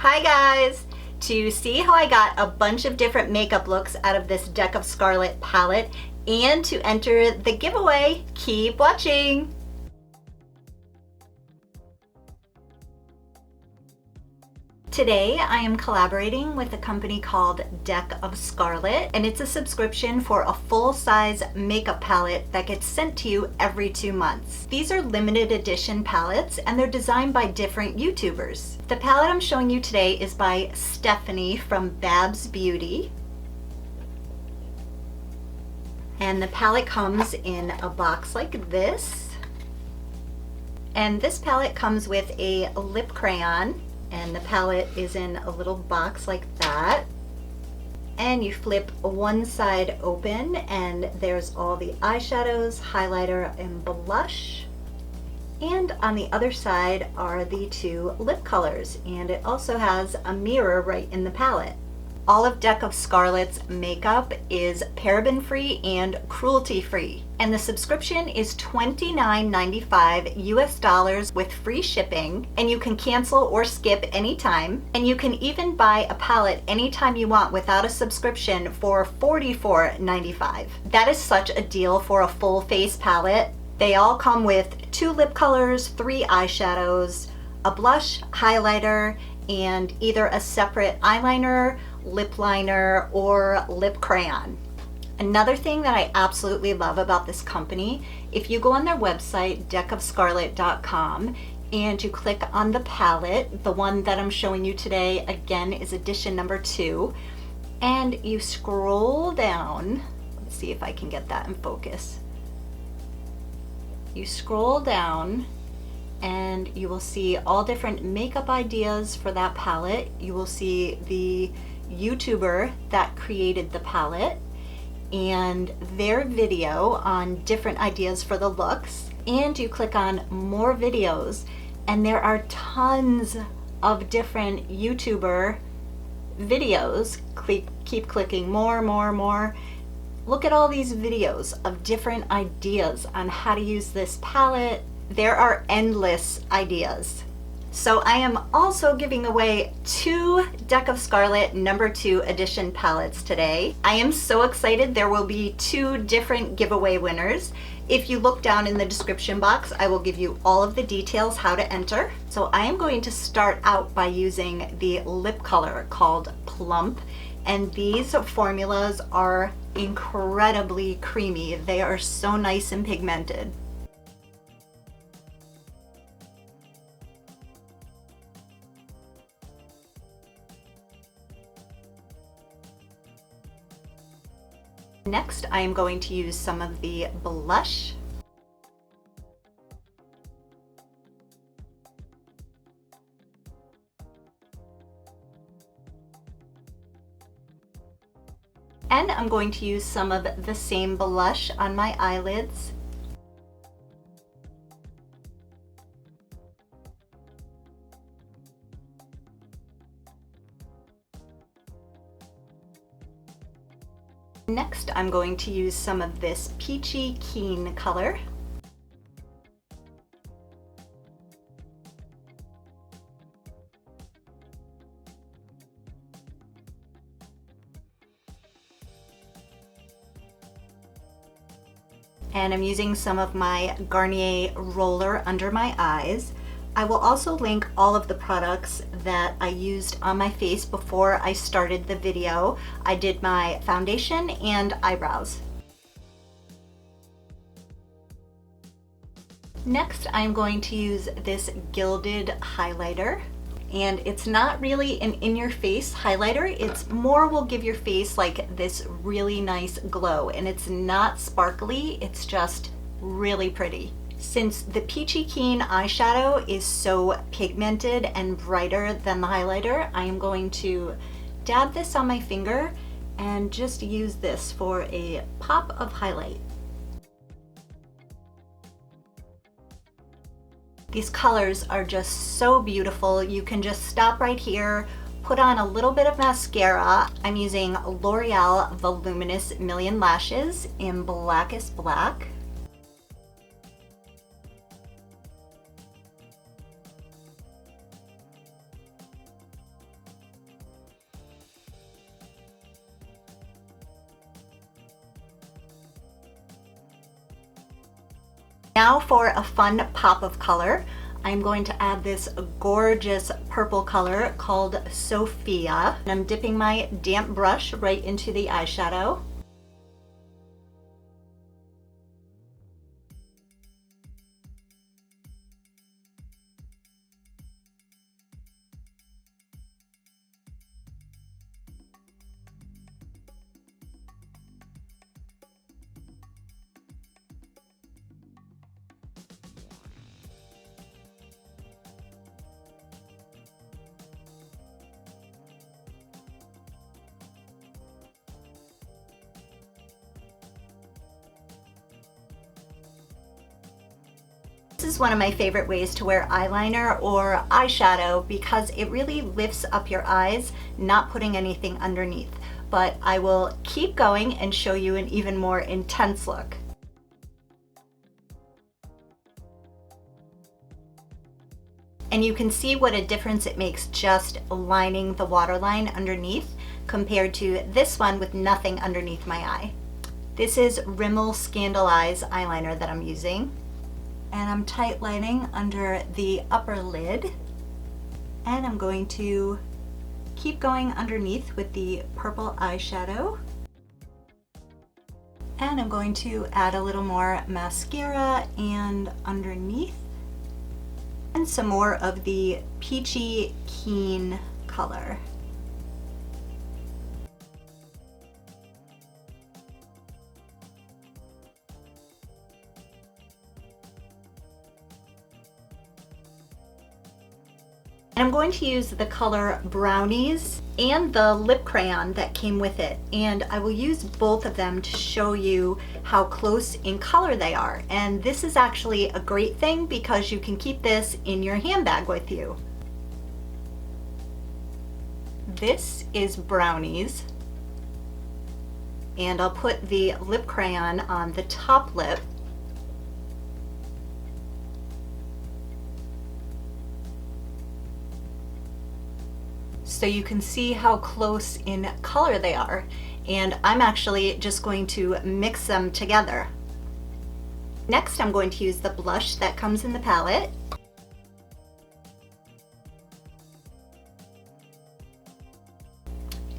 Hi guys! To see how I got a bunch of different makeup looks out of this Deck of Scarlet palette and to enter the giveaway, keep watching! Today I am collaborating with a company called Deck of Scarlet, and it's a subscription for a full-size makeup palette that gets sent to you every 2 months. These are limited edition palettes and they're designed by different YouTubers. The palette I'm showing you today is by Stephanie from Babs Beauty. And the palette comes in a box like this. And this palette comes with a lip crayon. And the palette is in a little box like that. And you flip one side open and there's all the eyeshadows, highlighter, and blush. And on the other side are the 2 lip colors. And it also has a mirror right in the palette. All of Deck of Scarlet's makeup is paraben-free and cruelty-free. And the subscription is $29.95 US with free shipping. And you can cancel or skip anytime. And you can even buy a palette anytime you want without a subscription for $44.95. That is such a deal for a full face palette. They all come with 2 lip colors, 3 eyeshadows, a blush, highlighter, and either a separate eyeliner, lip liner, or lip crayon. Another thing that I absolutely love about this company, if you go on their website, deckofscarlet.com, and you click on the palette, the one that I'm showing you today, again, is edition number 2, and you scroll down, let's see if I can get that in focus. You scroll down and you will see all different makeup ideas for that palette. You will see the YouTuber that created the palette and their video on different ideas for the looks. And you click on more videos and there are tons of different YouTuber videos. Keep clicking more. Look at all these videos of different ideas on how to use this palette. There are endless ideas. So I am also giving away 2 Deck of Scarlet number 2 edition palettes today. I am so excited. There will be 2 different giveaway winners. If you look down in the description box, I will give you all of the details how to enter. So I am going to start out by using the lip color called Plump. And these formulas are incredibly creamy. They are so nice and pigmented. Next, I am going to use some of the blush. And I'm going to use some of the same blush on my eyelids. Next, I'm going to use some of this Peachy Keen color. And I'm using some of my Garnier roller under my eyes. I will also link all of the products that I used on my face before I started the video. I did my foundation and eyebrows. Next, I'm going to use this gilded highlighter. And it's not really an in-your-face highlighter. It's more will give your face like this really nice glow. And it's not sparkly, it's just really pretty. Since the Peachy Keen eyeshadow is so pigmented and brighter than the highlighter, I am going to dab this on my finger and just use this for a pop of highlight. These colors are just so beautiful. You can just stop right here, put on a little bit of mascara. I'm using L'Oreal Voluminous Million Lashes in Blackest Black. Now for a fun pop of color, I'm going to add this gorgeous purple color called Sophia. And I'm dipping my damp brush right into the eyeshadow. This is one of my favorite ways to wear eyeliner or eyeshadow because it really lifts up your eyes, not putting anything underneath. But I will keep going and show you an even more intense look. And you can see what a difference it makes just lining the waterline underneath compared to this one with nothing underneath my eye. This is Rimmel Scandal Eyes eyeliner that I'm using. And I'm tight lining under the upper lid. And I'm going to keep going underneath with the purple eyeshadow. And I'm going to add a little more mascara and underneath. And some more of the peachy keen color. And I'm going to use the color Brownies and the lip crayon that came with it. And I will use both of them to show you how close in color they are. And this is actually a great thing because you can keep this in your handbag with you. This is Brownies. And I'll put the lip crayon on the top lip. So you can see how close in color they are. And I'm actually just going to mix them together. Next, I'm going to use the blush that comes in the palette.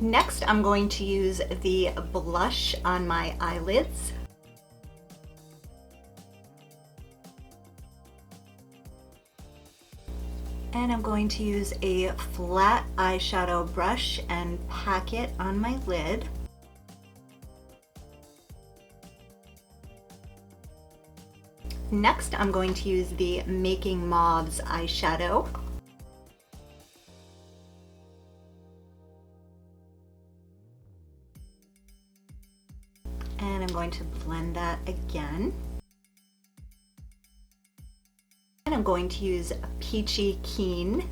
Next, I'm going to use the blush on my eyelids. And I'm going to use a flat eyeshadow brush and pack it on my lid. Next, I'm going to use the Making Mauves eyeshadow. And I'm going to blend that again. And I'm going to use a Peachy Keen.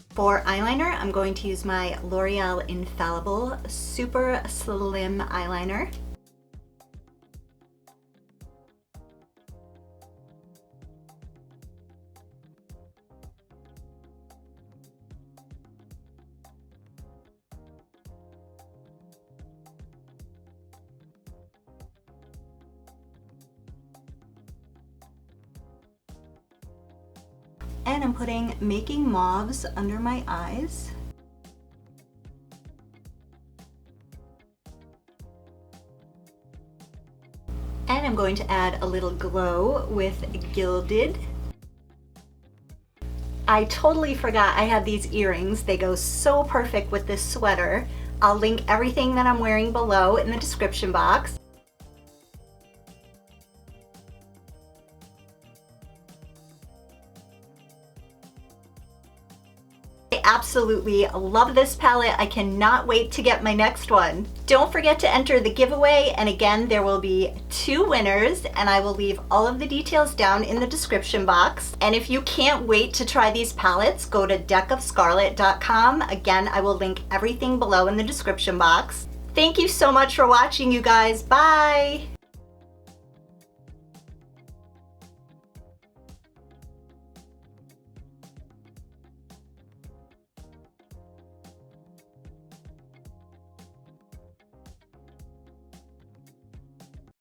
For eyeliner, I'm going to use my L'Oreal Infallible Super Slim Eyeliner. And I'm putting Making Mauves under my eyes. And I'm going to add a little glow with Gilded. I totally forgot I had these earrings. They go so perfect with this sweater. I'll link everything that I'm wearing below in the description box. I absolutely love this palette. I cannot wait to get my next one. Don't forget to enter the giveaway, and again, there will be 2 winners, and I will leave all of the details down in the description box. And if you can't wait to try these palettes, go to deckofscarlet.com. Again, I will link everything below in the description box. Thank you so much for watching, you guys. Bye!